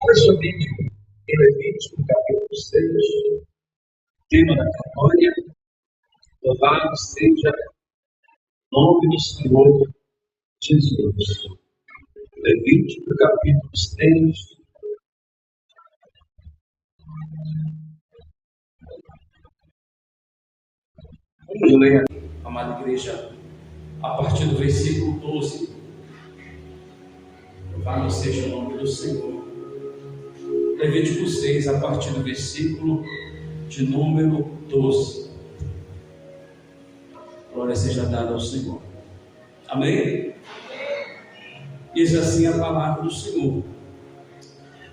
Abra sua Bíblia em Levítico, capítulo 6, tema da campanha: louvado seja o nome do Senhor Jesus. Levítico, capítulo 6. Vamos ler, amada igreja, a partir do versículo 12. Louvado seja o nome do Senhor. Levítico 6, a partir do versículo de número 12. Glória seja dada ao Senhor. Amém? Diz assim a palavra do Senhor: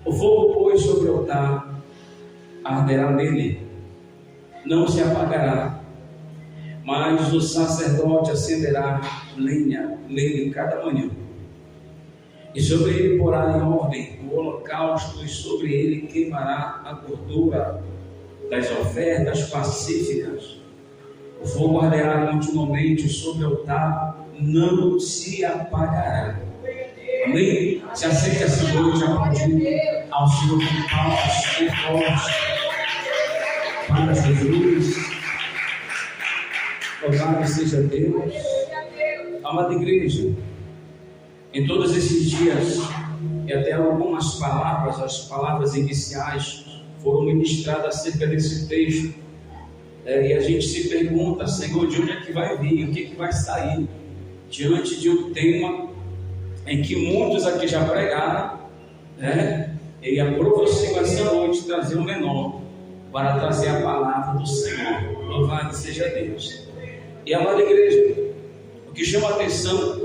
o fogo, pois, sobre o altar arderá nele, não se apagará, mas o sacerdote acenderá lenha nele cada manhã, e sobre ele porá em ordem o holocausto, e sobre ele queimará a gordura das ofertas pacíficas. O fogo arderá continuamente sobre o altar, não se apagará. Amém? Se aceita essa noite aplaudindo ao Senhor com palmas e fortes para Jesus. Louvado seja Deus. Amada igreja, em todos esses dias, e até algumas palavras, as palavras iniciais, foram ministradas acerca desse texto. E a gente se pergunta: Senhor, de onde é que vai vir? O que é que vai sair? Diante de um tema em que muitos aqui já pregaram, e aprova-se essa noite trazer o menor para trazer a palavra do Senhor. Louvado seja Deus. E amada igreja, o que chama a atenção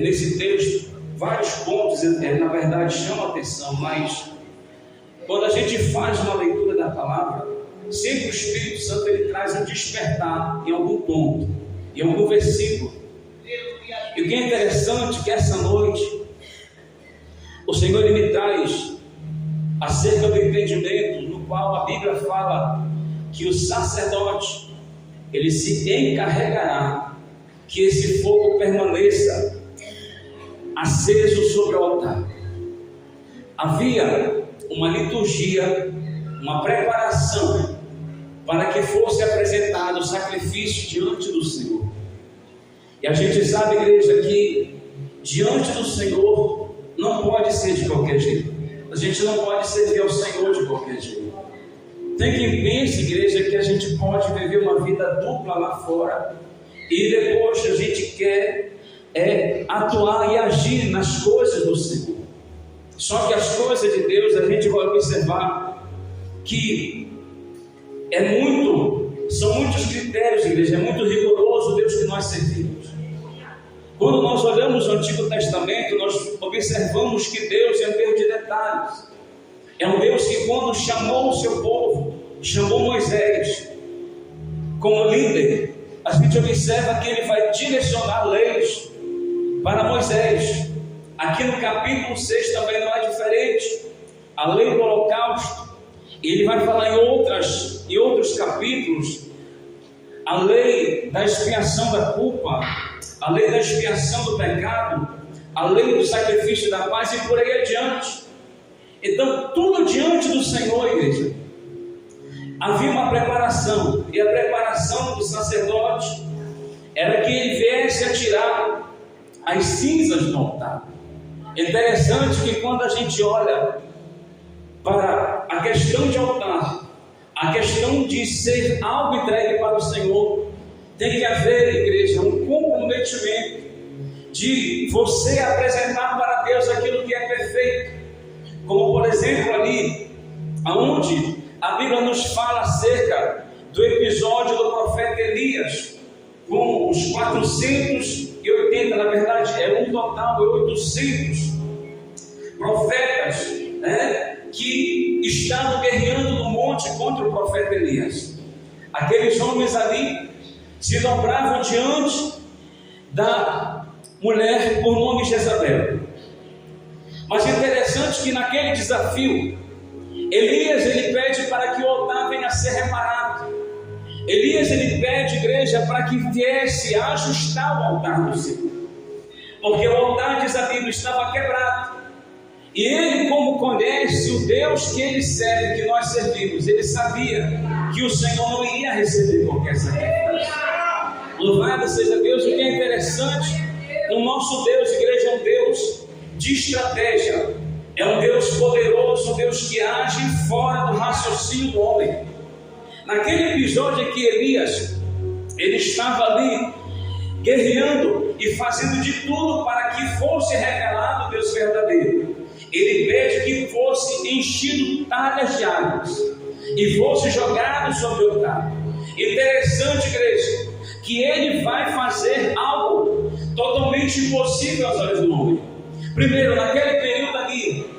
nesse texto, vários pontos, na verdade chama a atenção, mas quando a gente faz uma leitura da palavra, sempre o Espírito Santo ele traz um despertar em algum ponto, em algum versículo. E o que é interessante é que essa noite o Senhor ele me traz acerca do entendimento no qual a Bíblia fala que o sacerdote ele se encarregará que esse fogo permaneça aceso sobre o altar. Havia uma liturgia, uma preparação para que fosse apresentado o sacrifício diante do Senhor. E a gente sabe, igreja, que diante do Senhor não pode ser de qualquer jeito. A gente não pode servir ao Senhor de qualquer jeito. Tem quem pense, igreja, que a gente pode viver uma vida dupla lá fora e depois a gente quer atuar e agir nas coisas do Senhor. Só que as coisas de Deus, a gente vai observar que são muitos critérios, igreja, é muito rigoroso o Deus que nós servimos. Quando nós olhamos o Antigo Testamento, nós observamos que Deus é um Deus de detalhes. É um Deus que, quando chamou o seu povo, chamou Moisés como líder, a gente observa que ele vai direcionar leis para Moisés. Aqui no capítulo 6 também não é diferente. A lei do holocausto, ele vai falar em outros capítulos, a lei da expiação da culpa, a lei da expiação do pecado, a lei do sacrifício da paz e por aí adiante. Então, tudo diante do Senhor, igreja, havia uma preparação, e a preparação do sacerdote era que ele viesse a tirar as cinzas do altar. É interessante que quando a gente olha para a questão de altar, a questão de ser algo entregue para o Senhor, tem que haver, igreja, um comprometimento de você apresentar para Deus aquilo que é perfeito. Como por exemplo ali, aonde a Bíblia nos fala acerca do episódio do profeta Elias, com os 480, na verdade é um total de 800 profetas, que estavam guerreando no monte contra o profeta Elias. Aqueles homens ali se dobravam diante da mulher por nome Jezabel. Mas é interessante que naquele desafio, Elias ele pede para que o altar venha a ser reparado. Elias ele pede, igreja, para que viesse a ajustar o altar do Senhor. Porque o altar, diz a Bíblia, estava quebrado. E ele, como conhece o Deus que ele serve, que nós servimos, ele sabia que o Senhor não iria receber qualquer sacrifício. Louvado seja Deus. O que é interessante, o nosso Deus, igreja, é um Deus de estratégia, é um Deus poderoso, um Deus que age fora do raciocínio do homem. Naquele episódio em que Elias, ele estava ali guerreando e fazendo de tudo para que fosse revelado o Deus verdadeiro. Ele pede que fosse enchido talhas de águas e fosse jogado sobre o altar. Interessante, igreja, que ele vai fazer algo totalmente impossível aos olhos do homem. Primeiro, naquele período ali,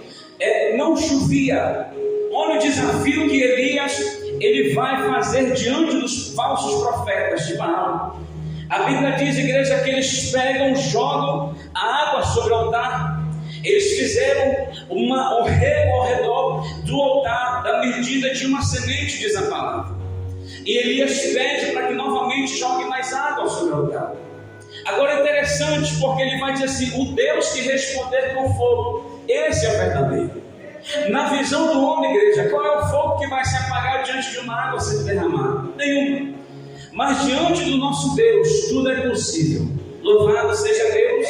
não chovia. Olha o desafio que Elias ele vai fazer diante dos falsos profetas de Baal. A Bíblia diz, igreja, que eles pegam, jogam a água sobre o altar. Eles fizeram um rego ao redor do altar, da medida de uma semente, diz a palavra. E Elias pede para que novamente jogue mais água sobre o altar. Agora é interessante, porque ele vai dizer assim: o Deus que responder com fogo, esse é o verdadeiro. Na visão do homem, igreja, qual é o fogo que vai se apagar diante de uma água sendo derramada? Nenhum. Mas diante do nosso Deus, tudo é possível. Louvado seja Deus.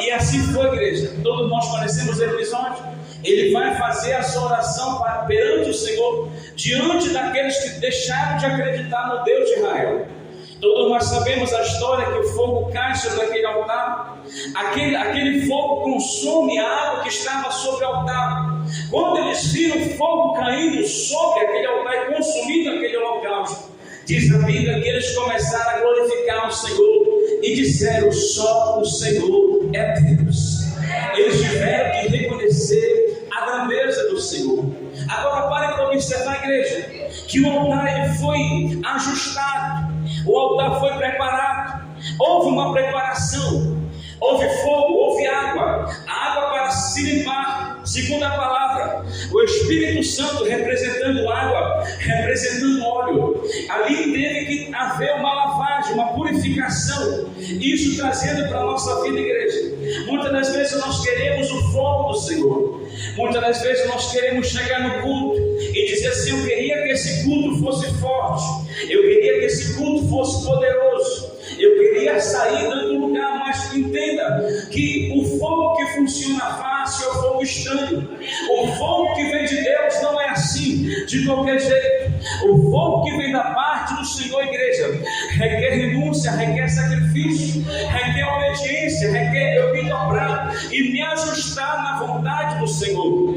E assim foi, igreja. Todos nós conhecemos o episódio. Ele vai fazer a sua oração perante o Senhor, diante daqueles que deixaram de acreditar no Deus de Israel. Todos nós sabemos a história, que o fogo cai sobre aquele altar. Aquele fogo consome a água que estava sobre o altar. Quando eles viram o fogo caindo sobre aquele altar e consumindo aquele holocausto, diz a Bíblia que eles começaram a glorificar o Senhor e disseram: só o Senhor é Deus. Eles tiveram que reconhecer a grandeza do Senhor. Agora pare para observar, igreja, que o altar ele foi ajustado, o altar foi preparado, houve uma preparação, houve fogo, houve água, a água para se limpar, segundo a palavra, o Espírito Santo representando água, representando óleo. Ali teve que haver uma lavagem, uma purificação, isso trazendo para a nossa vida, igreja. Muitas das vezes nós queremos o fogo do Senhor, muitas das vezes nós queremos chegar no culto e dizer assim: eu queria que esse culto fosse forte, eu queria que esse culto fosse poderoso, eu queria sair dando lugar. Mas entenda que o fogo que funciona fácil é o fogo estranho. O fogo que vem de Deus não é assim, de qualquer jeito. O fogo que vem da parte do Senhor, igreja, requer renúncia, requer sacrifício, requer obediência, requer eu me dobrar e me ajustar na vontade do Senhor.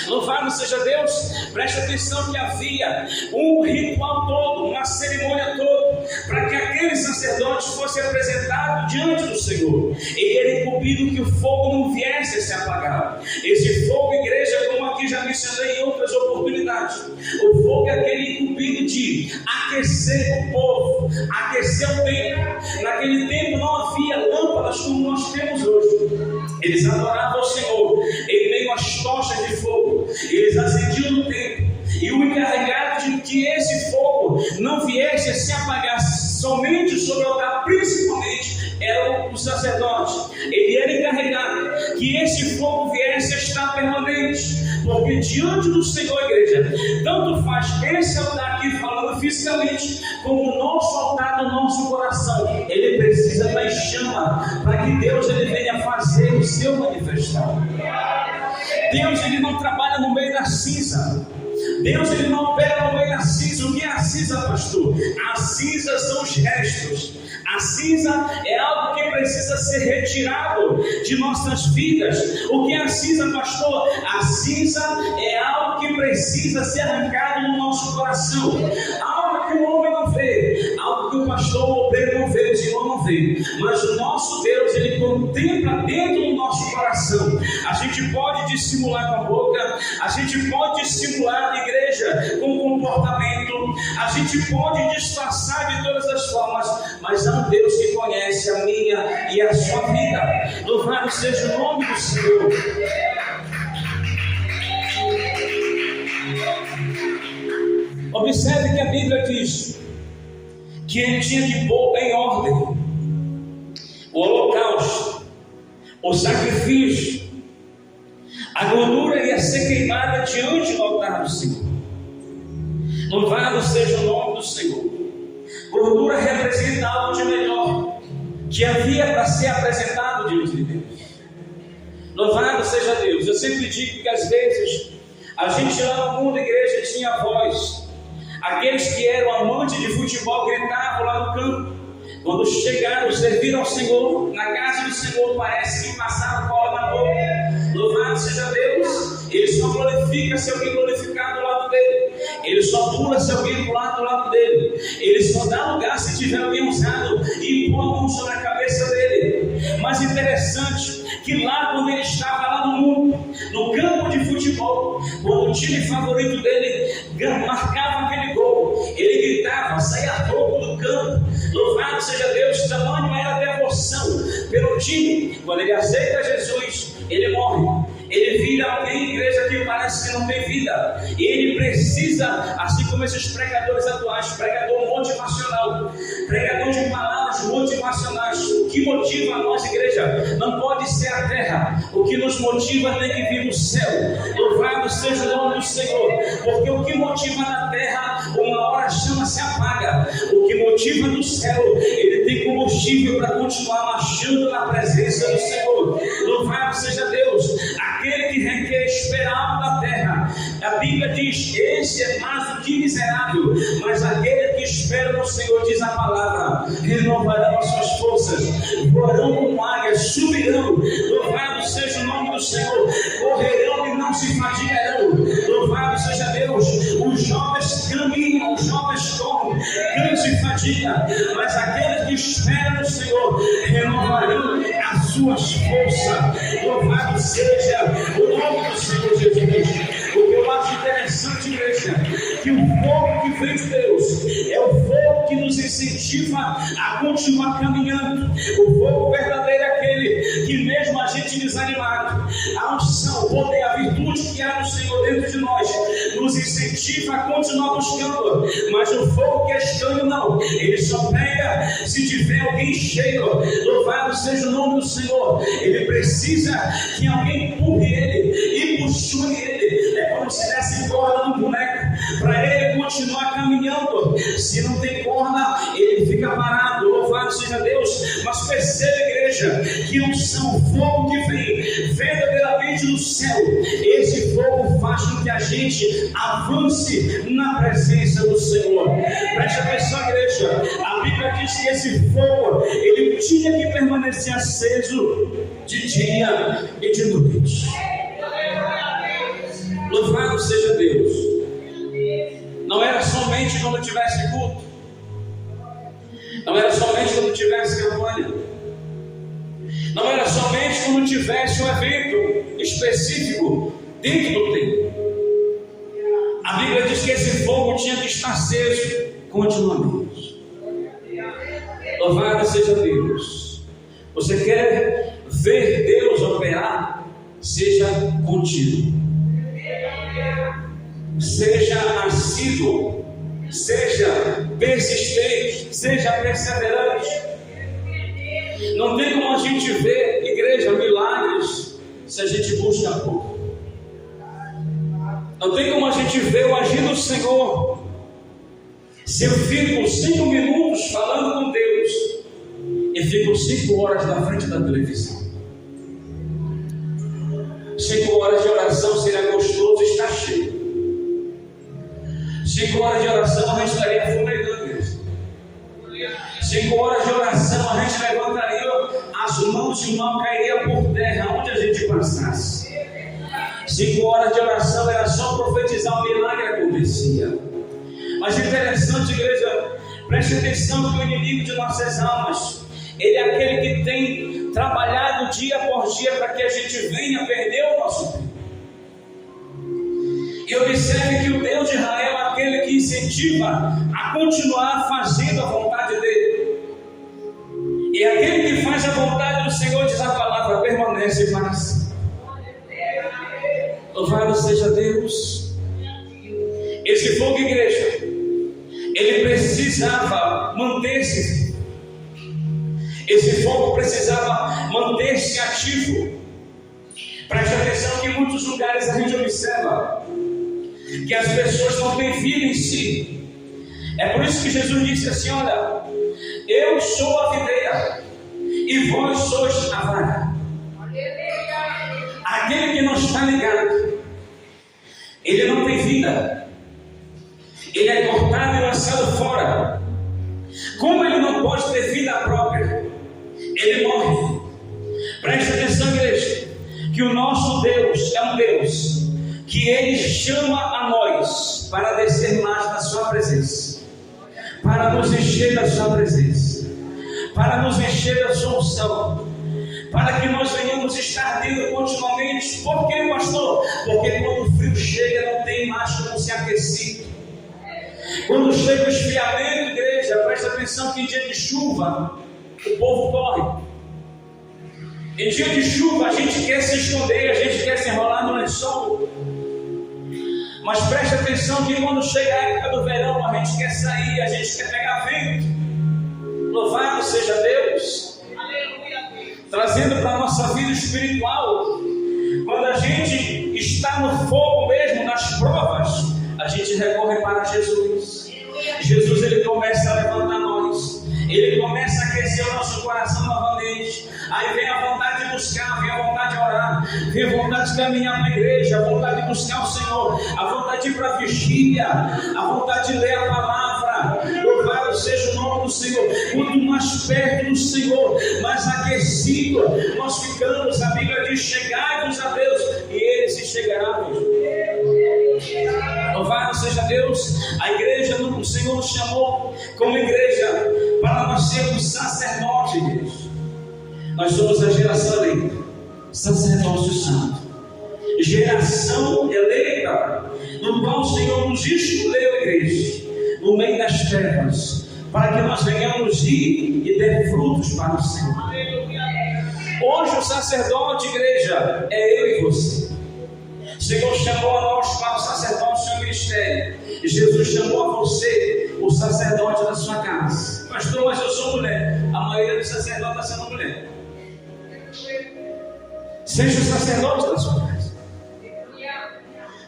Louvado seja Deus. Preste atenção que havia um ritual todo, uma cerimônia toda, para que aquele sacerdote fosse apresentado diante do Senhor. Ele era incumbido que o fogo não viesse a se apagar. Esse fogo, igreja, como aqui já mencionei em outras oportunidades, o fogo é aquele incumbido de aquecer o povo, aquecer o templo. Naquele tempo não havia lâmpadas como nós temos hoje. Eles adoravam o Senhor em meio às tochas de fogo. Eles acendiam no templo, e o encarregado de que esse fogo não viesse a se apagar somente sobre o altar, principalmente, era o sacerdote. Ele era encarregado que esse fogo viesse a estar permanente, porque diante do Senhor, igreja, tanto faz esse altar aqui falando fisicamente, como o nosso altar do nosso coração, ele precisa estar em chama, para que Deus ele venha fazer o seu manifestar. Deus ele não trabalha no meio da cinza. Deus ele não opera no meio da cinza. O que é a cinza, pastor? A cinza são os restos. A cinza é algo que precisa ser retirado de nossas vidas. O que é a cinza, pastor? A cinza é algo que precisa ser arrancado no nosso coração. Algo que o homem não vê, algo que o pastor, o obreiro não vê, o Senhor não vê. Mas o nosso Deus, ele contempla dentro do nosso coração. A gente pode dissimular com a boca, a gente pode dissimular na igreja com comportamento, a gente pode disfarçar de todas as formas, mas há um Deus que conhece a minha e a sua vida. Louvado seja o nome do Senhor. Observe que a Bíblia diz que ele tinha que pôr em ordem o holocausto, o sacrifício, A gordura ia ser queimada diante do altar do Senhor. Louvado seja o nome do Senhor. Gordura representa algo de melhor que havia para ser apresentado diante de Deus. Louvado seja Deus. Eu sempre digo que às vezes a gente lá no mundo da igreja tinha voz. Aqueles que eram amantes de futebol gritavam lá no campo. Quando chegaram, serviram ao Senhor, na casa do Senhor, parece que passaram cola na boca. Louvado seja Deus. Ele só glorifica se alguém glorificar do lado dele. Ele só pula se alguém pular do lado dele. Ele só dá lugar se tiver alguém usado e pôr a mão sobre a cabeça dele. Mas interessante que lá quando ele estava lá no mundo, no campo de futebol, quando o time favorito dele marcava aquele gol, ele gritava, saía roubo do campo. Louvado seja Deus, tamanho era a devoção pelo time. Quando ele aceita Jesus, ele morre. Ele vira alguém, igreja, que parece que não tem vida. E ele precisa, assim como esses pregadores atuais, pregador motivacional, pregador de palavras motivacionais. O que motiva a nós, igreja, não pode ser a terra. O que nos motiva tem que vir do céu. Louvado seja o nome do Senhor. Porque o que motiva na terra, uma hora a chama se apaga. O que motiva no céu, ele tem combustível para continuar marchando na presença do Senhor. Louvado seja Deus. Aquele que requer esperar algo da terra, a Bíblia diz: esse é mais do que miserável, mas aquele que espera no Senhor, diz a palavra, renovarão as suas forças, voarão como águias, subirão. Louvado seja o nome do Senhor. Correrão e não se fadigarão. Louvado seja Deus. Os jovens caminham, os jovens correm, cansa e fadiga, mas aqueles que esperam no Senhor renovarão as suas forças. Louvado seja o nome do Senhor Jesus. O que eu acho interessante, igreja, que o fogo que vem de Deus é o fogo que nos incentiva a continuar caminhando. O fogo verdadeiro é aquele que, mesmo a gente desanimado, a unção, o poder, a virtude que há no Senhor dentro de nós nos incentiva a continuar buscando. Mas o fogo que é estranho, não, ele só pega se tiver alguém cheio. Louvado seja o nome do Senhor. Ele precisa que alguém empurre ele e puxure ele. É como se desse corda no boneco para ele continuar caminhando. Se não tem corda, ele fica parado. Louvado seja Deus. Mas perceba, igreja, que unção, fogo que vem verdadeiramente do céu, esse fogo faz com que a gente avance na presença do Senhor. Preste atenção, igreja. A Bíblia diz que esse fogo, ele tinha que permanecer aceso de dia e de noite. Louvado seja Deus. Não era somente quando tivesse culto, não era somente quando tivesse campanha, não era somente quando tivesse um evento específico dentro do templo. A Bíblia diz que esse fogo tinha que estar aceso continuamente. Louvado seja Deus. Você quer ver Deus operar? Seja contínuo, seja assíduo, seja persistente, seja perseverante. Não tem como a gente ver, igreja, milagres se a gente busca pouco. Não tem como a gente ver o agir do Senhor se eu fico 5 minutos falando com Deus e fico 5 horas na frente da televisão. 5 horas de oração seria gostoso estar cheio. 5 horas de oração a gente estaria fumegando. 5 horas de oração a gente levantaria as mãos e o mal cairia por terra onde a gente passasse. 5 horas de oração era só profetizar, o milagre acontecia. Mas interessante, igreja, preste atenção que o inimigo de nossas almas, ele é aquele que tem trabalhado dia por dia para que a gente venha perder o nosso tempo. E observe que o Deus de Israel é aquele que incentiva a continuar fazendo a vontade dele. E aquele que faz a vontade do Senhor, diz a palavra, permanece para sempre. Louvado seja Deus. Esse fogo, igreja, ele precisava manter-se. Esse fogo precisava manter-se ativo Preste atenção que em muitos lugares a gente observa que as pessoas não têm vida em si. É por isso que Jesus disse assim: olha, eu sou a videira e vós sois a vara. Aquele que não está ligado, ele não tem vida, ele é cortado e lançado fora. Como ele não pode ter vida própria, ele morre. Preste atenção, igreja, que o nosso Deus é um Deus que ele chama a nós para descer mais da sua presença, para nos encher da sua presença, para nos encher da sua unção, para que nós venhamos estar dentro continuamente. Por quê, pastor? Porque quando o frio chega, não tem mais como se aquecer. Quando chega o esfriamento, igreja, presta atenção que em dia de chuva o povo corre. Em dia de chuva a gente quer se esconder, a gente quer se enrolar no lençol. Mas preste atenção que quando chega a época do verão, a gente quer sair, a gente quer pegar vento. Louvado seja Deus. Trazendo para a nossa vida espiritual, quando a gente está no fogo mesmo, nas provas, a gente recorre para Jesus. Jesus, ele começa a levantar nós, ele começa a aquecer o nosso coração novamente. Aí vem a vontade de buscar, vem a vontade de orar, vem a vontade de caminhar para a igreja, a vontade de buscar o Senhor, a vontade de ir para a vigília, a vontade de ler a palavra. Louvado seja o nome do Senhor. Quanto mais perto do Senhor, mais aquecido nós ficamos. A Bíblia diz: chegai-vos a Deus e Ele se chegará a vós. Louvado seja Deus. A igreja, o Senhor nos chamou como igreja para nós sermos sacerdotes, igreja. Nós somos a geração eleita, sacerdócio santo, geração eleita, no qual o Senhor nos escolheu, igreja, no meio das trevas, para que nós venhamos ir e der frutos para o Senhor. Hoje o sacerdote, igreja, é eu e você. O Senhor chamou a nós para o sacerdócio e o ministério. E Jesus chamou a você, o sacerdote da sua casa. Pastor, mas eu sou mulher. A maioria dos sacerdotes está sendo mulher. Seja o sacerdote da sua casa.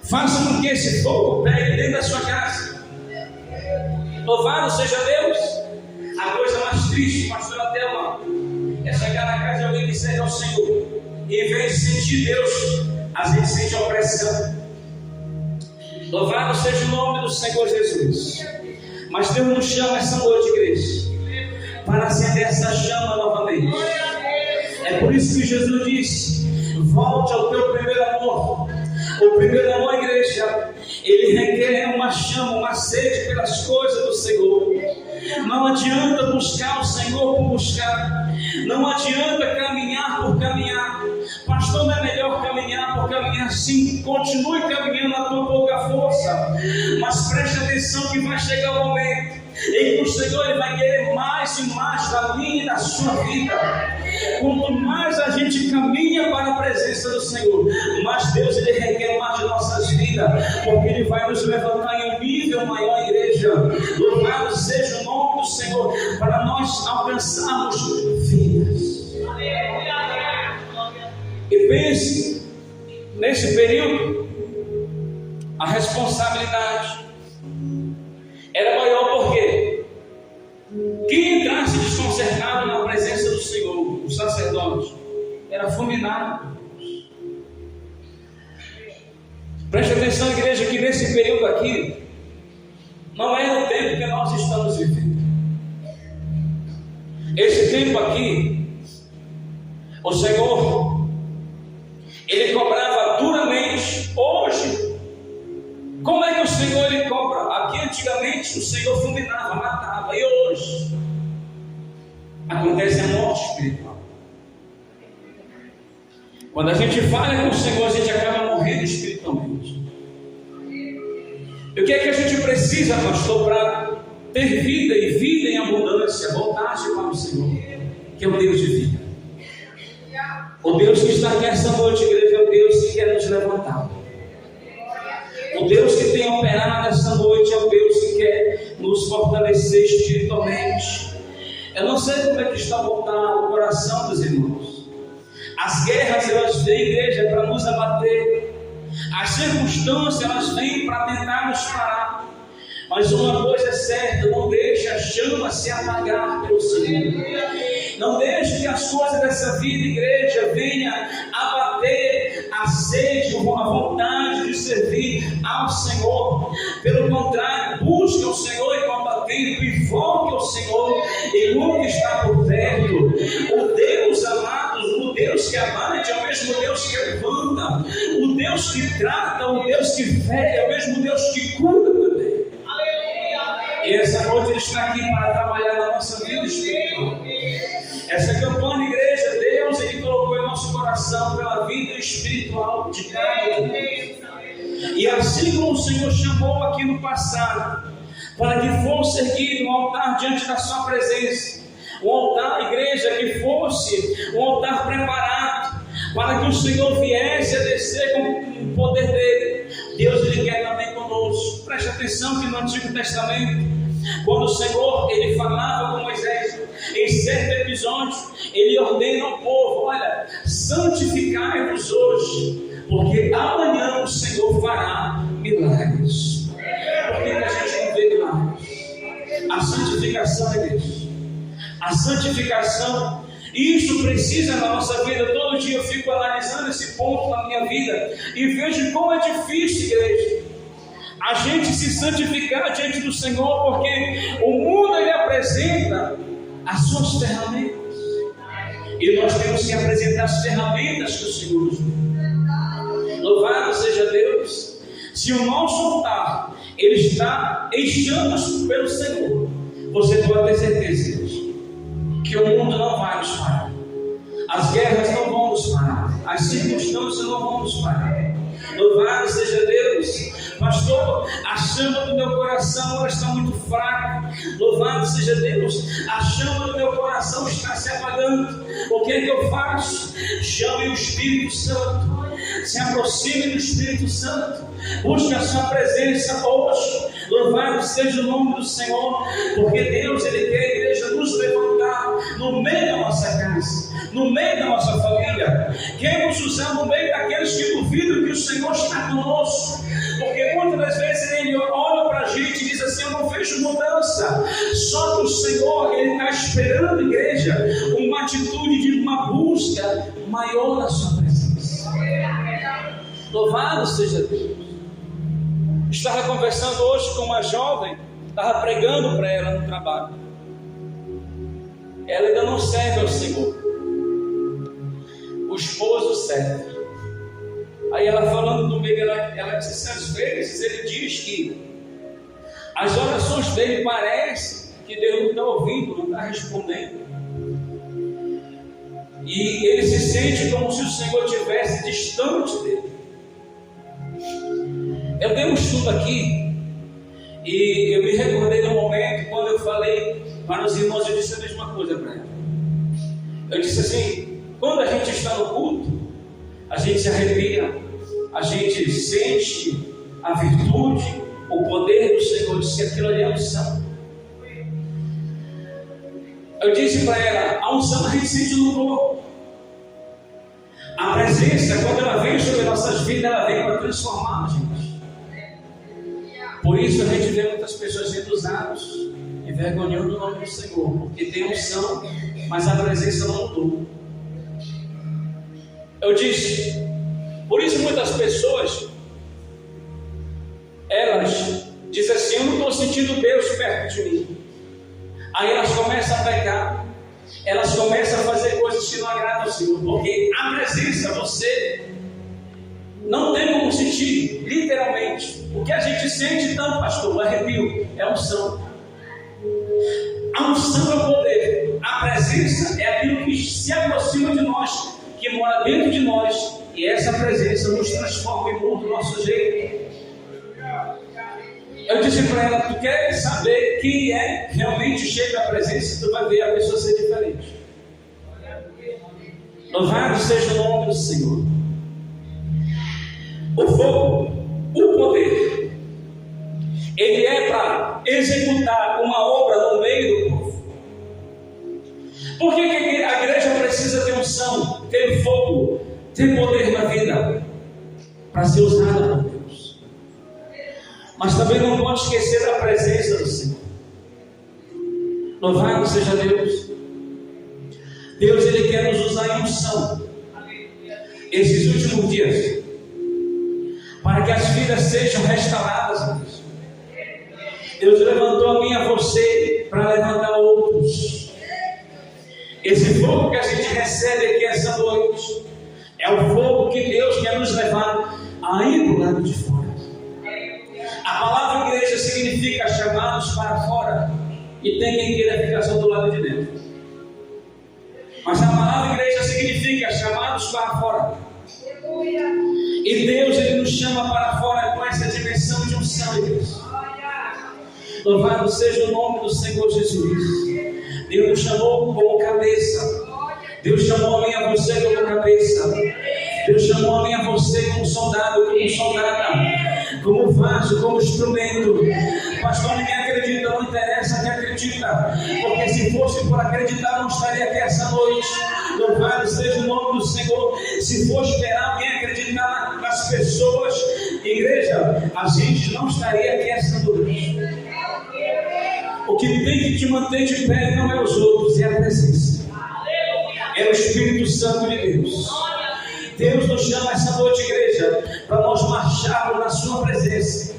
Faça com que esse fogo pegue dentro da sua casa. Louvado seja Deus. A coisa mais triste, pastora Thelma, é chegar na casa de alguém que serve ao Senhor, e em vez de sentir Deus, a gente sente opressão. Louvado seja o nome do Senhor Jesus. Mas Deus nos chama essa noite, igreja, para acender essa chama novamente. É por isso que Jesus disse: volte ao teu primeiro amor. O primeiro amor, igreja, ele requer uma chama, uma sede pelas coisas do Senhor. Não adianta buscar o Senhor por buscar. Não adianta caminhar por caminhar. Pastor, não é melhor caminhar por caminhar? Sim, continue caminhando na tua pouca força. Mas preste atenção que vai chegar o momento em que o Senhor ele vai querer mais e mais da minha e da sua vida. Quanto mais a gente caminha para a presença do Senhor, mais Deus ele requer mais de nossas vidas, porque Ele vai nos levantar em um nível maior, igreja. Louvado seja o nome do Senhor, para nós alcançarmos vidas. E pense, nesse período, a responsabilidade era maior, porque quem entrasse desconcertado na presença do Senhor, o sacerdote, era fulminado. Preste atenção, igreja, que nesse período aqui não é o tempo que nós estamos vivendo. Esse tempo aqui, o Senhor ele cobrava duramente. Hoje, como é que o Senhor ele cobra? Aqui antigamente o Senhor fulminava, matava. E hoje acontece a morte espiritual. Quando a gente falha com o Senhor, a gente acaba morrendo espiritualmente. E o que é que a gente precisa, pastor, para ter vida e vida em abundância? Voltar-se para o Senhor, que é o Deus de vida. O Deus que está aqui essa noite, igreja, é o Deus que quer nos levantar. O Deus que tem operado essa noite é o Deus que quer nos fortalecer espiritualmente. Eu não sei como é que está voltando o coração dos irmãos, As guerras, elas vêm, igreja, para nos abater. As circunstâncias, elas vêm para tentar nos parar. Mas uma coisa é certa: não deixe a chama se apagar pelo Senhor. Não deixe que as coisas dessa vida, igreja, venham abater a sede, a vontade de servir ao Senhor. Pelo contrário, busque o Senhor enquanto há tempo, invoque o Senhor enquanto está por perto. O Deus amado, o Deus que abate é o mesmo Deus que levanta, o Deus que trata, o Deus que fere, é o mesmo Deus que cura também. E essa noite Ele está aqui para trabalhar na nossa vida espiritual. Essa campanha, igreja, Deus, Ele colocou em nosso coração pela vida espiritual de cada um. E assim como o Senhor chamou aqui no passado, para que fosse erguido um altar diante da sua presença, um altar, igreja, que fosse um altar preparado, para que o Senhor viesse a descer com o poder dele. Deus, Ele quer também conosco. Preste atenção que no Antigo Testamento, quando o Senhor, Ele falava com Moisés, em certo episódio, Ele ordena ao povo: olha, santificai-vos hoje, porque amanhã o Senhor fará milagres. Por que a gente não vê milagres? A santificação, igreja, a santificação, isso precisa na nossa vida. Todo dia eu fico analisando esse ponto na minha vida e vejo como é difícil, igreja, a gente se santificar diante do Senhor, porque o mundo, ele apresenta as suas ferramentas, e nós temos que apresentar as ferramentas que o Senhor nos dá. Louvado seja Deus. Se o nosso altar, ele está em chamas pelo Senhor, você pode ter certeza que o mundo não vai nos parar, as guerras não vão nos parar, as circunstâncias não vão nos parar. Louvado seja Deus. Pastor, a chama do meu coração ela está muito fraca. Louvado seja Deus. A chama do meu coração está se apagando. O que é que eu faço? Chame o Espírito Santo. Se aproxime do Espírito Santo. Busque a sua presença hoje. Louvado seja o nome do Senhor. Porque Deus, Ele quer, a igreja, nos levantar no meio da nossa casa, no meio da nossa família. Quer nos usar no meio daqueles que duvidam que o Senhor está conosco. Porque muitas das vezes Ele olha para a gente e diz assim: eu não vejo mudança. Só que o Senhor, Ele está esperando, igreja, uma atitude de uma busca maior da sua presença. Louvado seja Deus. Estava conversando hoje com uma jovem, estava pregando para ela no trabalho. Ela ainda não serve ao Senhor, o esposo serve. Aí ela falando comigo, ela disse assim: às vezes ele diz que as orações dele parece que Deus não está ouvindo, não está respondendo, e ele se sente como se o Senhor estivesse distante dele. Eu dei um estudo aqui e eu me recordei do momento quando eu falei para os irmãos. Eu disse a mesma coisa para ela. Eu disse assim: quando a gente está no culto, a gente se arrepia, a gente sente a virtude, o poder do Senhor. Disse: aquilo ali é unção. Eu disse para ela: a unção a gente sente no corpo. A presença, quando ela vem sobre nossas vidas, ela vem para transformar a gente. Por isso a gente vê muitas pessoas sendo usadas, envergonhando o nome do Senhor, porque tem unção, mas a presença não mudou. Eu disse: por isso muitas pessoas, elas dizem assim: eu não estou sentindo Deus perto de mim. Aí elas começam a pecar, elas começam a fazer coisas que não agradam ao Senhor, porque a presença, você não tem como sentir, literalmente. O que a gente sente então, pastor, o arrepio, é unção. A unção é o poder, a presença é aquilo que se aproxima de nós, que mora dentro de nós, e essa presença nos transforma e muda o nosso jeito. Eu disse para ela: tu quer saber quem é realmente cheio da presença? Tu vai ver a pessoa ser diferente. Louvado seja o nome do Senhor. O fogo, o poder, ele é para executar uma obra no meio do povo. Por que a igreja precisa ter unção, ter fogo? tem poder na vida para ser usada por Deus. Mas também não pode esquecer da presença do Senhor. Louvado seja Deus. Deus, Ele quer nos usar em unção esses últimos dias, para que as vidas sejam restauradas. Deus levantou a mim e a você para levantar outros. Esse fogo que a gente recebe aqui essa noite é o fogo que Deus quer nos levar aí do lado de fora. A palavra igreja significa chamados para fora, e tem quem queira ficar só do lado de dentro. Mas a palavra igreja significa chamados para fora. E Deus, Ele nos chama para fora com essa dimensão de unção, igreja. Louvado seja o nome do Senhor Jesus. Deus nos chamou como cabeça. Deus chamou a mim e a você como cabeça. Deus chamou a mim e a você como soldado, como soldada, como vaso, como instrumento. Pastor, ninguém acredita, não interessa quem acredita, porque se fosse por acreditar, não estaria aqui essa noite. Louvado seja o nome do Senhor. Se for esperar alguém acreditar nas pessoas, igreja, a gente não estaria aqui essa noite. O que tem que te manter de pé não é os outros, é a presença. É o Espírito Santo de Deus. Deus nos chama essa noite, igreja, para nós marcharmos na sua presença,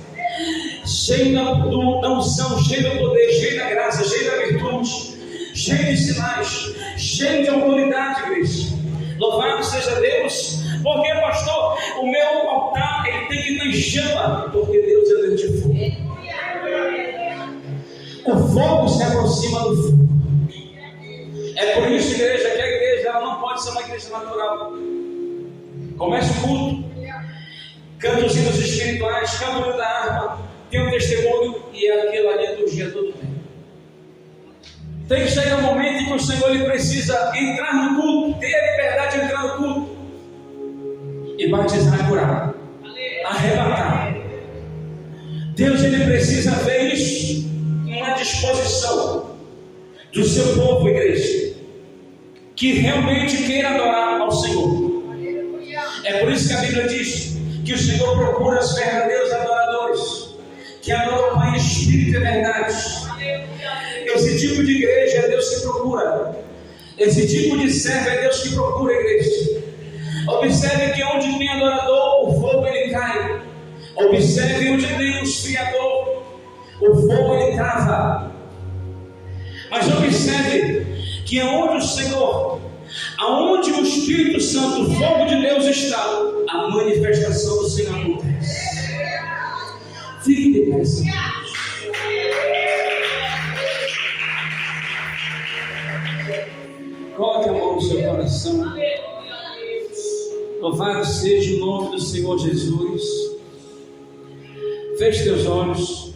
cheio da unção, cheio do poder, cheio da graça, cheio da virtude, cheio de sinais, cheio de autoridade, igreja. Louvado seja Deus. Porque, pastor, o meu altar ele tem que estar em chama, porque Deus é Deus de fogo. O fogo se aproxima do fogo. É por isso, igreja, que a igreja ela não pode ser uma igreja natural. Começa o culto, canta os hinos espirituais, canta o hino da harpa, tem um testemunho e é aquela liturgia todo tempo. Tem que chegar um momento em que o Senhor ele precisa entrar no culto, ter a liberdade de entrar no culto e batizar e curar, arrebatar. Deus ele precisa ver isso, uma disposição do seu povo, igreja, que realmente queira adorar ao Senhor. É por isso que a Bíblia diz que o Senhor procura os verdadeiros adoradores, que adoram o Pai em espírito e verdade. Esse tipo de igreja é Deus que procura. Esse tipo de servo é Deus que procura a igreja. Observe que onde tem adorador, o fogo ele cai. Observe onde tem um esfriador, o fogo ele trava. Mas observe que onde o Senhor, aonde o Espírito Santo, o fogo de Deus está, a manifestação do Senhor acontece. Fique de pé, Senhor. Coloque a mão no seu coração. Louvado seja o nome do Senhor Jesus. Feche teus olhos.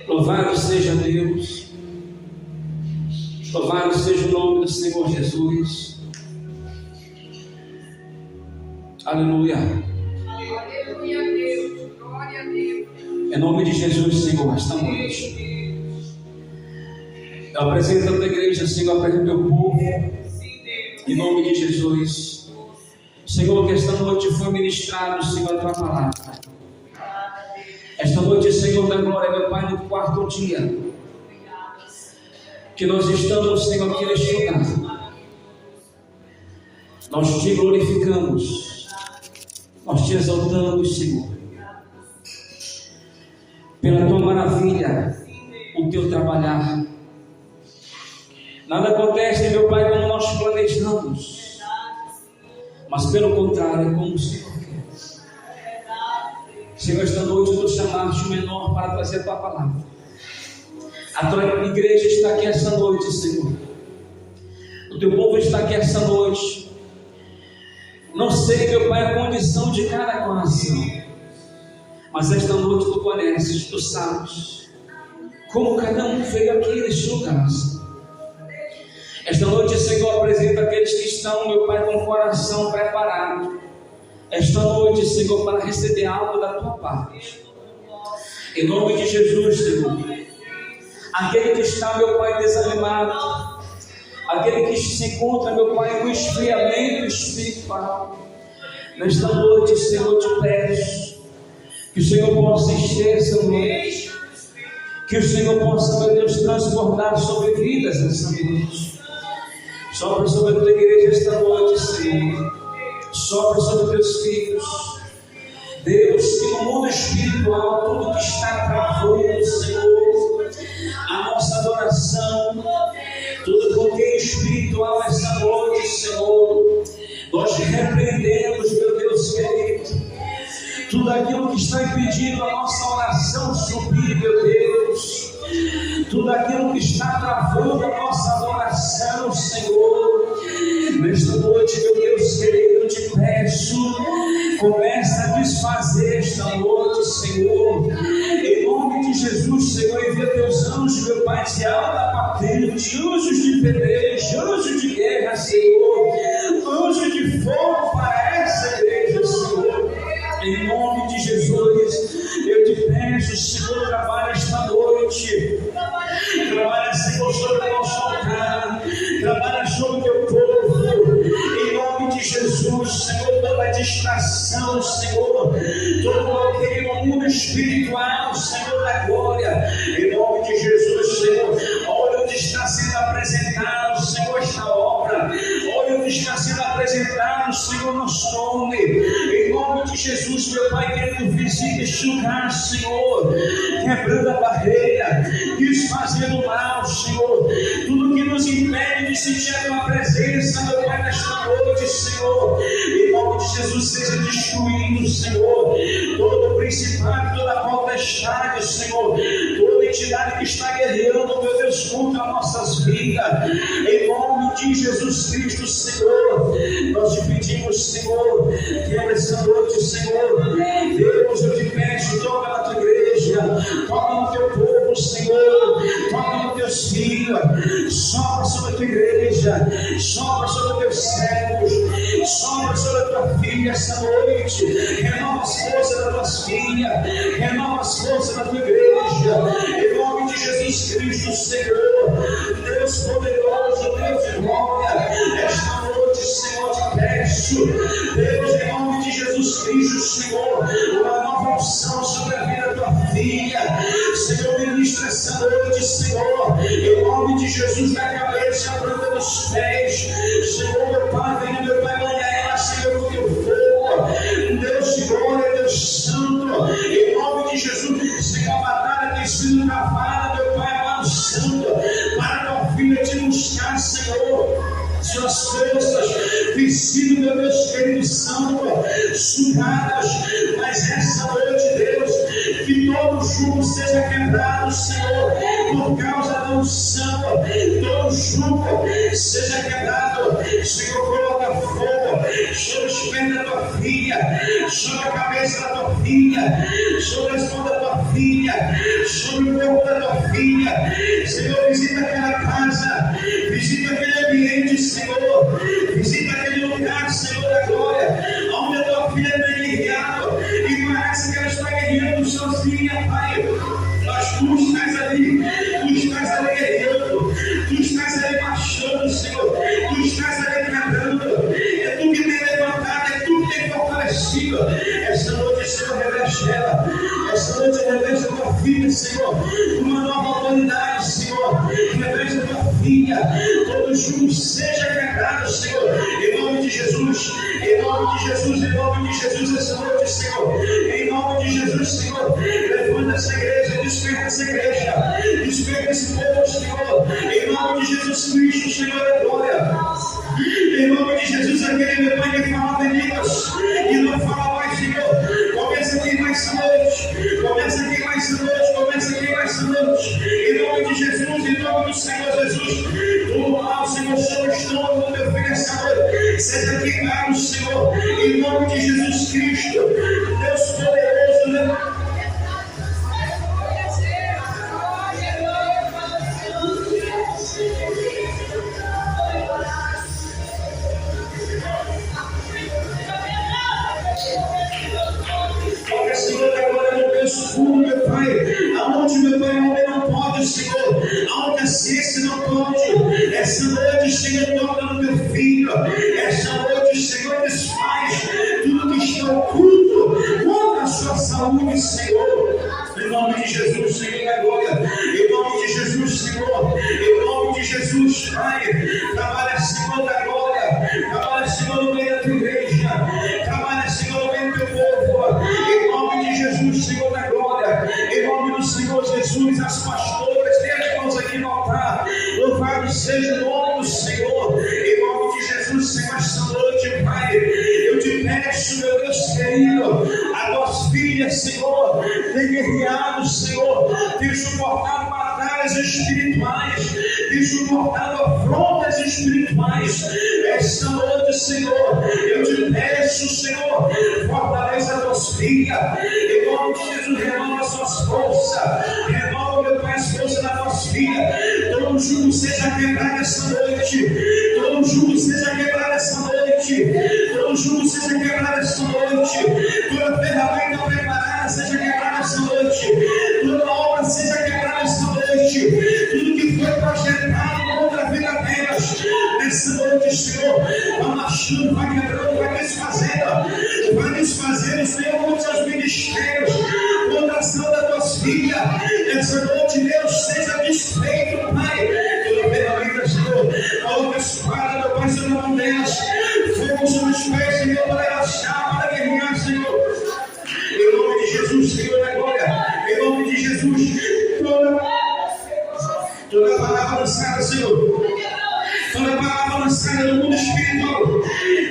Louvado seja Deus. Louvado seja o nome do Senhor Jesus. Aleluia. Aleluia, Deus. Glória a Deus. Em nome de Jesus, Senhor, esta noite eu apresento a tua igreja, Senhor, apresento o teu povo. Em nome de Jesus, Senhor, que esta noite foi ministrado, Senhor, a tua palavra. Esta noite, Senhor da glória, meu Pai, no quarto dia que nós estamos, Senhor, aqui neste lugar, nós te glorificamos, nós te exaltamos, Senhor, pela tua maravilha, o teu trabalhar. Nada acontece, meu Pai, como nós planejamos, mas pelo contrário, é como o Senhor quer. Senhor, esta noite tu chamaste o menor para trazer a tua palavra. A tua igreja está aqui essa noite, Senhor. O teu povo está aqui essa noite. Não sei, meu Pai, a condição de cada coração, mas esta noite tu conheces, tu sabes como cada um veio aqui neste lugar. Esta noite, Senhor, apresenta aqueles que estão, meu Pai, com o coração preparado. Esta noite, Senhor, para receber algo da tua parte. Em nome de Jesus, Senhor. Aquele que está, meu Pai, desanimado, aquele que se encontra, meu Pai, no esfriamento espiritual. Nesta noite, Senhor, te peço que o Senhor possa encher essa noite, que o Senhor possa, meu Deus, transbordar sobre vidas nessa noite. Sopra sobre a tua igreja esta noite, Senhor. Sopra sobre teus filhos. Deus, que no mundo espiritual, tudo que está travando, Senhor, a nossa adoração, todo bloqueio espiritual essa noite, Senhor, nós repreendemos, meu Deus querido, tudo aquilo que está impedindo a nossa oração subir, meu Deus, tudo aquilo que está travando a nossa adoração, Senhor, nesta noite, meu Deus querido, eu te peço, começa a desfazer esta noite, Senhor, em nome de Jesus, Senhor, envia teus anjos, meu Pai, de alta patente, anjos de peleja, anjos de guerra, Senhor, anjos de fogo para essa igreja, Senhor, em nome de Jesus, eu te peço, Senhor, trabalha esta noite, trabalha, Senhor, sobre o nosso altar, trabalha sobre o teu povo, em nome de Jesus, Senhor, toda distração, Senhor, todo bloqueio no mundo espiritual, Senhor da glória, em nome de Jesus, Senhor, olha onde está sendo apresentado, Senhor, esta obra, olha onde está sendo apresentado, Senhor, nosso nome, em nome de Jesus, meu Pai querido, visita este lugar, Senhor, quebrando a barreira, desfazendo o mal, Senhor, tudo que nos impede de sentir a tua presença, meu Pai, nesta noite, Senhor, em nome de Jesus, seja destruído, Senhor, todo principado, toda potestade, Senhor, toda entidade que está guerreando, meu Deus, contra nossas vidas, em nome de Jesus Cristo, Senhor, nós te pedimos, Senhor, que essa noite, Senhor, Deus, eu te peço, toca na tua igreja, toca no teu povo, Senhor, toca nos teus filhos, sopra sobre a tua igreja, sopra sobre os teus servos, sopra sobre a tua filha essa noite, renova as forças das tuas filhas, renova as forças da tua igreja, em nome de Jesus Cristo, Senhor, Deus poderoso, Deus de glória, esta noite, Senhor, te peço, Deus, em nome de Jesus Cristo, Senhor, uma nova unção sobre a vida da tua filha, Senhor, ministra essa noite, Senhor, em nome de Jesus, da cabeça, a planta dos pés, Senhor, meu Pai, venha, meu Pai, banha ela, Senhor, com teu fogo, Deus de glória, Deus santo, em nome de Jesus, Senhor, a batalha tem sido travada, meu Pai, amado santo, para a tua filha te buscar, Senhor, suas forças têm sido, meu Deus querido santo, sugadas, mas essa noite, Deus, que todo jugo seja quebrado, Senhor, por causa da unção, todo jugo seja quebrado, Senhor, coloca fogo sobre os pés da tua filha, sobre a cabeça da tua filha, sobre as mãos da tua filha, sobre o corpo da tua filha, Senhor, visita aquela casa, visita aquele ambiente, Senhor, visita aquele lugar, Senhor da glória, onde a tua filha tem guerreado, e parece que ela está guerreando sozinha, Pai, mas tu estás ali guerreando, tu estás ali marchando, Senhor, tu estás ali quebrando, é tu que tem levantado, é tu que tem fortalecido, essa noite, Senhor, reveste ela, essa noite reveste a tua filha, Senhor, uma nova autoridade, Senhor, reveste a tua filha, todo jugo seja quebrado, Senhor, em nome de Jesus, em nome de Jesus, em nome de Jesus, essa noite, Senhor, em nome de Jesus, Senhor, levanta essa igreja, desperta essa igreja, desperta esse povo, Senhor, em nome de Jesus Cristo, Senhor da glória, em nome de Jesus, aquele meu Pai que falava em línguas e não fala mais, Senhor, começa aqui mais essa noite, começa aqui mais essa noite, começa aqui mais essa noite, em nome de Jesus, em nome do Senhor Jesus, todo mal, Senhor, sobre o estômago do meu filho essa noite, seja queimado, Senhor, em nome de Jesus Cristo, Deus poderoso, né? Olha, Senhor, agora no teu escuro, meu Pai, aonde, meu Pai, onde não pode, Senhor, aonde a ciência não pode, essa noite, saúde, Senhor. Em nome de Jesus, Senhor da glória. Em nome de Jesus, Senhor. Em nome de Jesus, Pai. Trabalha, Senhor da glória. Trabalha, Senhor, no meio da tua igreja. Trabalha, Senhor, no meio do teu povo. Em nome de Jesus, Senhor da glória. Em nome do Senhor Jesus, as pastoras, tem as mãos aqui no altar. Louvado seja o nome do Senhor. Em nome de Jesus, Senhor, esta noite, Pai. Eu te peço, meu Deus querido, a tuas filhas, Senhor, tem guerreado, Senhor, tem suportado batalhas espirituais, tem suportado afrontas espirituais. Esta noite, Senhor, eu te peço, Senhor, fortaleça as tuas filhas, em nome de Jesus, renova as suas forças, renova, meu Pai, as forças das tuas filhas. Todo jugo seja quebrado esta noite, todo jugo seja quebrado esta noite, todo jugo seja quebrado esta noite, toda ferramenta preparada seja quebrada esta noite, toda obra seja quebrada esta noite, tudo que foi projetado contra a vida delas, nessa noite, Senhor, vai marchando, vai quebrando, vai desfazendo, Senhor, contra os seus ministérios, contra a ação das tuas filhas. Essa noite, Deus, seja desfeito, Pai, toda ferramenta, Senhor, coloca a espada, meu Pai, sobre a mão delas, fogo sobre os pés, Senhor, para relaxar, para guerrear, Senhor. Em nome de Jesus, Senhor da glória, em nome de Jesus, toda palavra lançada, Senhor, toda palavra lançada no mundo espiritual,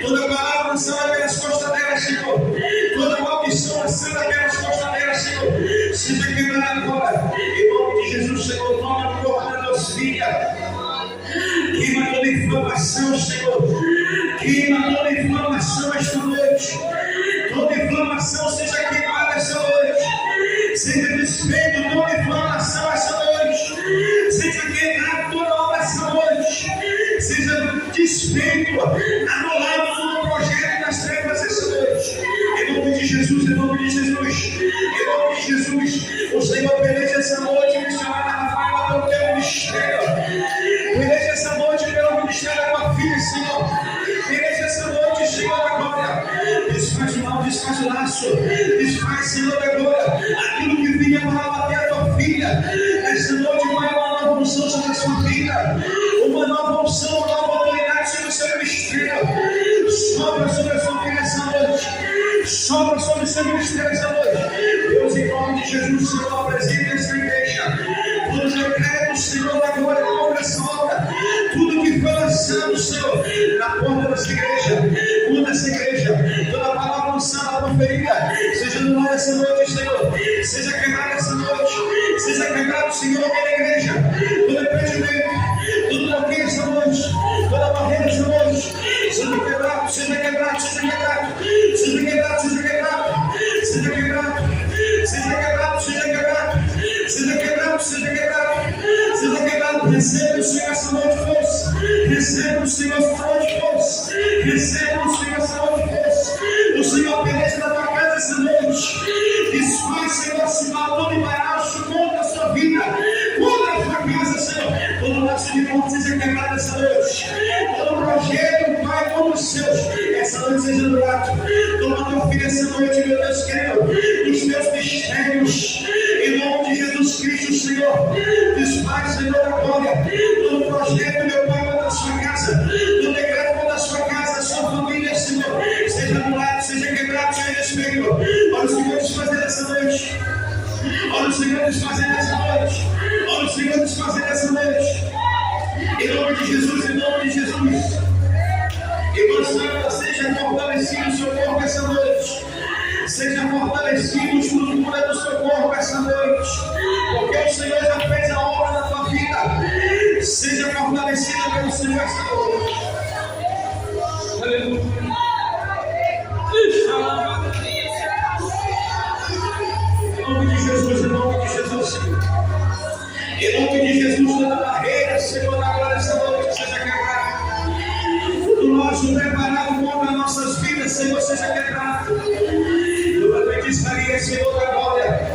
toda palavra lançada pelas costas dela, Senhor, toda maldição lançada pelas costas dela, Senhor, seja quebrada agora, em nome de Jesus, Senhor, toma no corpo das tuas filhas, queima toda inflamação, Senhor, queima toda inflamação esta noite, toda inflamação seja queimada esta noite, seja desfeito toda inflamação esta noite, seja quebrado toda obra esta noite, seja desfeito, anulado todo o projeto das trevas esta noite, em nome de Jesus, em nome de Jesus, em nome de Jesus. O Senhor peleja essa noite, missionária Rafaela, pelo teu ministério, peleja essa noite pelo ministério da tua filha, Senhor, peleja essa noite, Senhor da glória, desfaz o mal, desfaz o laço, desfaz, Senhor da glória, aquilo que vinha para bater a tua filha, esta noite vai uma nova unção sobre a sua vida, uma nova unção, uma nova autoridade sobre o seu ministério, sobra sobre a sua filha essa noite, sobra sobre o seu ministério essa noite. Deus, em nome de Jesus, Senhor, apresenta essa igreja, todos os decretos, Senhor da glória, contra essa obra, tudo que foi lançado, Senhor, na porta dessa igreja, contra essa igreja, toda a palavra lançada, proferida, seja no ar essa noite, Senhor, seja quebrada essa noite, seja quebrado, Senhor, na igreja, todo impedimento, todo bloqueio essa noite, toda barreira essa noite, seja quebrado, seja quebrado, seja quebrado, seja quebrado, seja quebrado, seja quebrado, seja quebrado, seja quebrado, seja quebrado, seja quebrado, seja quebrado. Receba o Senhor essa noite força, receba o Senhor essa noite força, receba o Senhor essa noite força. O Senhor peleja na tua casa essa noite, desfaz, Senhor, sinal todo embaraço contra a sua vida, contra a tua casa, Senhor. Todo laço de morte seja quebrado essa noite, todo projeto, Pai, como os seus, essa noite seja anulado. Toma tua filha essa noite, meu Deus querido, dos teus mistérios, em nome de Jesus Cristo, Senhor. Desfaz, Senhor da glória, todo projeto, meu Pai, contra a sua casa, todo decreto contra a sua casa, a sua família, Senhor, seja anulado, seja quebrado, seja desfeito. Olha o Senhor desfazendo essa noite, olha o Senhor desfazendo essa noite, olha o Senhor desfazendo essa noite, em nome de Jesus, em nome de Jesus. Irmã Santa, seja fortalecido o seu corpo essa noite, seja fortalecido a estrutura do seu corpo essa noite, porque o Senhor já fez a obra na tua vida. Seja fortalecida pelo Senhor essa noite. Aleluia. Em nome de Jesus, em nome de Jesus, Senhor. Em nome de Jesus, toda barreira, Senhor, na glória essa noite seja quebrada. Tudo nosso preparado contra nossas vidas, Senhor, seja quebrado. Toda feitiçaria, Senhor da glória,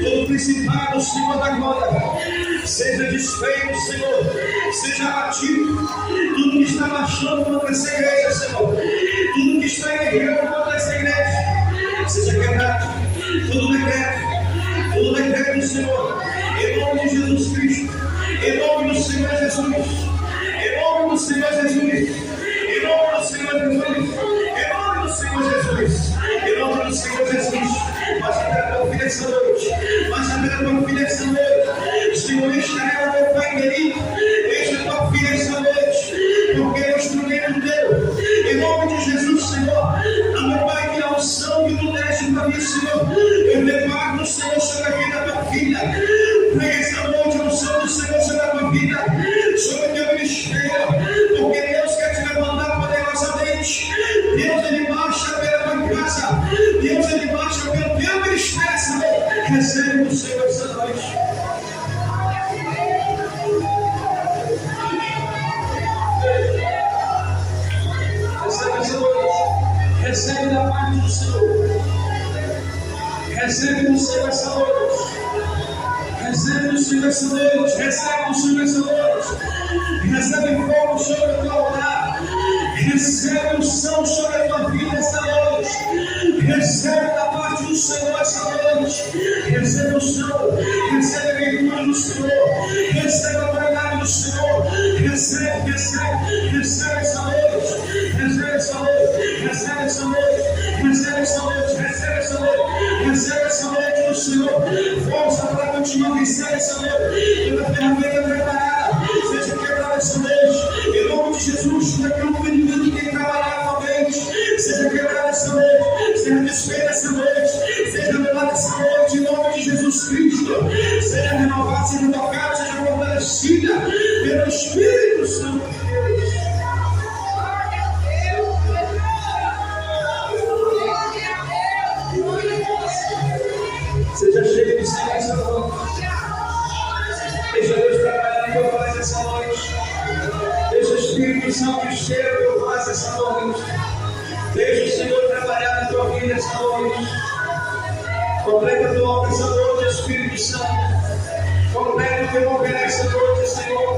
todo principado, Senhor da glória, seja desfeito, Senhor, seja abatido. Tudo que está marchando contra essa igreja, Senhor, tudo que está guerreando contra essa igreja, seja quebrado, todo decreto do Senhor, em nome de Jesus Cristo, em nome do Senhor Jesus, em nome do Senhor Jesus, em nome do Senhor Jesus, em nome do Senhor Jesus, em nome do Senhor Jesus. Mas a tua filha essa noite, mas a tua filha essa noite, Senhor, Israel, meu Pai querido, deixa a tua filha essa noite, porque é o instrumento teu, em nome de Jesus, Senhor, a meu Pai, que a unção que tu deste para mim, Senhor, eu declaro, Senhor, sobre a vida da tua filha, pega essa noite a unção do Senhor sobre a tua vida, sobre o teu ministério, porque Deus quer te levantar poderosamente, Deus ele marcha pela tua casa, Deus ele marcha pelo teu ministério, Senhor, recebe o Senhor essa noite. Recebe da parte do Senhor. Recebe do Senhor essa noite. Recebe do Senhor essa noite. Recebe do Senhor essa noite. Recebe fogo sobre o teu altar. Recebe unção sobre a tua vida essa noite. Recebe da parte do Senhor essa noite. Recebe unção. Recebe a virtude do Senhor. Recebe a verdade do Senhor. Recebe essa noite. Recebe essa noite. Recebe essa noite. Recebe essa noite. Recebe essa noite. Recebe essa noite do Senhor. Força para continuar. Recebe essa noite. Toda ferramenta preparada. Seja quebrada essa noite. Em nome de Jesus. Tudo aquilo que o inimigo tem trabalhado com a mente. Seja quebrada essa noite. Seja desfeita essa noite. Seja revelada essa noite. Em nome de Jesus Cristo. Seja renovada, seja tocada, seja fortalecida pelo Espírito Santo de Deus. Seja cheio de Senhor essa noite. Deixa Deus trabalhar na tua voz essa noite. Deixa o Espírito Santo encher a tua voz essa noite. Deixa o Senhor trabalhar na tua vida essa noite. Completa a tua obra essa noite, Espírito Santo. Completa o teu mover essa noite, Senhor.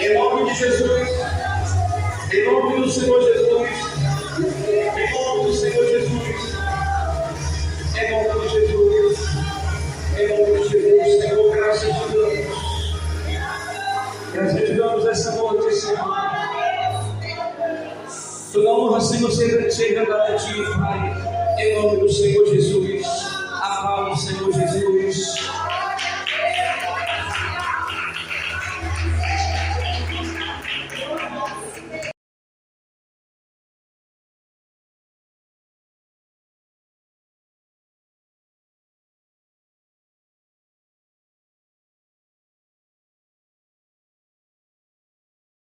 Em nome de Jesus. Em nome do Senhor Jesus. Em nome do Senhor Jesus. Em nome de Jesus. Em nome de Jesus. Senhor, graças te damos. Graças te damos essa noite, Senhor. Toda honra, Senhor, seja dada a ti, Pai. Em nome do Senhor Jesus.